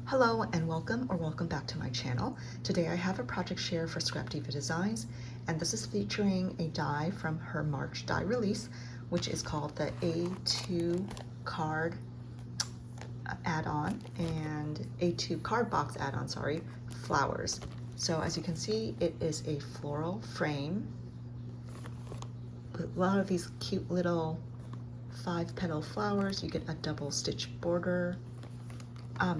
Hello and welcome back to my channel. Today I have a project share for ScrapDiva Designs, and this is featuring a die from her March die release, which is called the A2 card add-on and A2 card box add-on, sorry, flowers. So as you can see, it is a floral frame with a lot of these cute little 5-petal flowers. You get a double stitch border.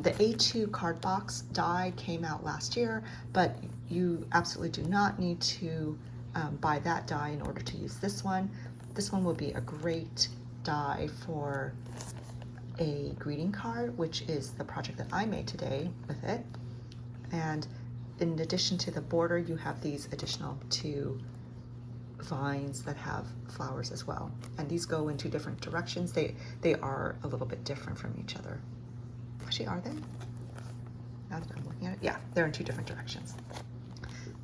The A2 card box die came out last year, but you absolutely do not need to buy that die in order to use this one. This one will be a great die for a greeting card, which is the project that I made today with it. And in addition to the border, you have these additional 2 vines that have flowers as well. And these go in 2 different directions. They are a little bit different from each other. Actually, are they? Now that I'm looking at it, yeah, they're in 2 different directions.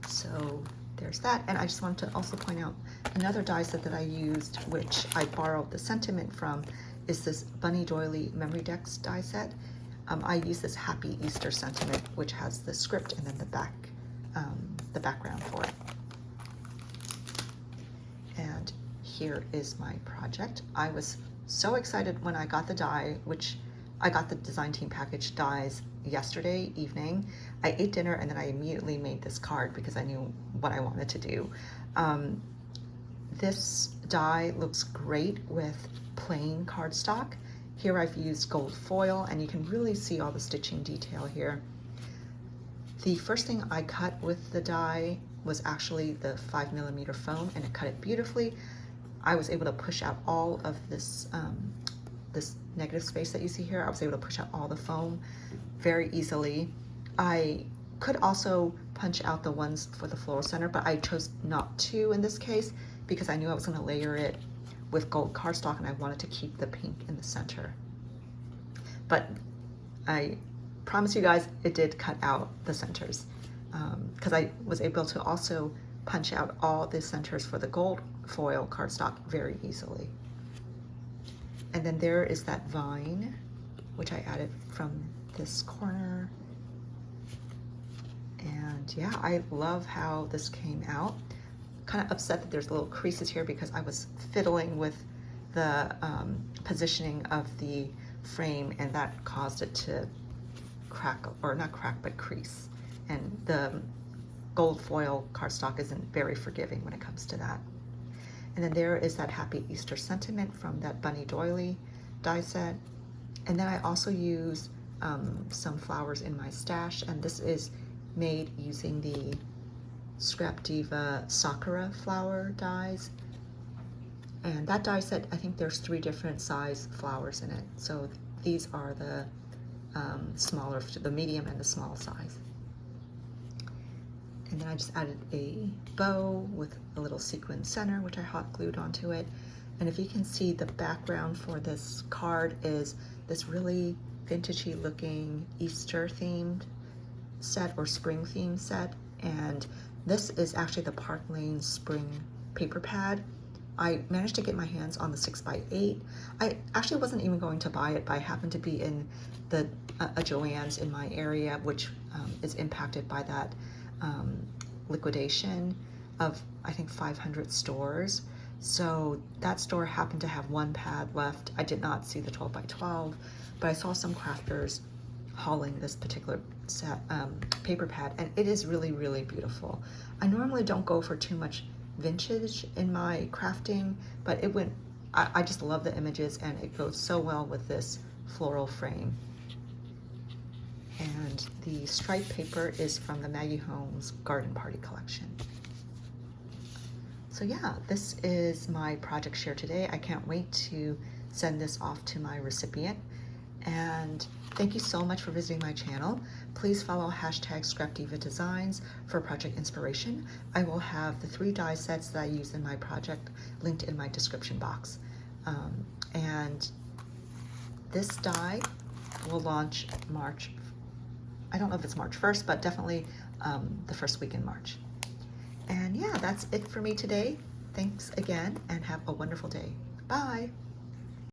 So there's that. And I just wanted to also point out another die set that I used, which I borrowed the sentiment from, is this Bunny Doily Memory Decks die set. I use this Happy Easter sentiment, which has the script and then the background for it. And here is my project. I was so excited when I got the die, which I got the design team package dies yesterday evening. I ate dinner and then I immediately made this card because I knew what I wanted to do. This die looks great with plain cardstock. Here I've used gold foil and you can really see all the stitching detail here. The first thing I cut with the die was actually the 5mm foam, and it cut it beautifully. I was able to push out all of this this negative space that you see here. I was able to push out all the foam very easily. I could also punch out the ones for the floral center, but I chose not to in this case because I knew I was going to layer it with gold cardstock and I wanted to keep the pink in the center. But I promise you guys it did cut out the centers because I was able to also punch out all the centers for the gold foil cardstock very easily. And then there is that vine, which I added from this corner. And yeah, I love how this came out. Kind of upset that there's little creases here because I was fiddling with the positioning of the frame, and that caused it to crack, or not crack, but crease. And the gold foil cardstock isn't very forgiving when it comes to that. And then there is that Happy Easter sentiment from that Bunny Doily die set. And then I also use some flowers in my stash, and this is made using the ScrapDiva Sakura flower dies. And that die set, I think there's 3 different size flowers in it. So these are the smaller, the medium and the small size. And then I just added a bow with a little sequin center, which I hot glued onto it. And if you can see, the background for this card is this really vintagey looking Easter themed set, or spring themed set. And this is actually the Park Lane Spring paper pad. I managed to get my hands on the 6x8. I actually wasn't even going to buy it, but I happened to be in the a Joann's in my area, which is impacted by that liquidation of, I think, 500 stores. So that store happened to have 1 pad left. I did not see the 12x12, but I saw some crafters hauling this particular set, paper pad, and it is really, really beautiful. I normally don't go for too much vintage in my crafting, but it went, I just love the images, and it goes so well with this floral frame. And the striped paper is from the Maggie Holmes Garden Party collection. So yeah, this is my project share today. I can't wait to send this off to my recipient. And thank you so much for visiting my channel. Please follow #ScrapDiva Designs for project inspiration. I will have the 3 die sets that I used in my project linked in my description box. And this die will launch March, I don't know if it's March 1st, but definitely the first week in March. And yeah, that's it for me today. Thanks again and have a wonderful day. Bye.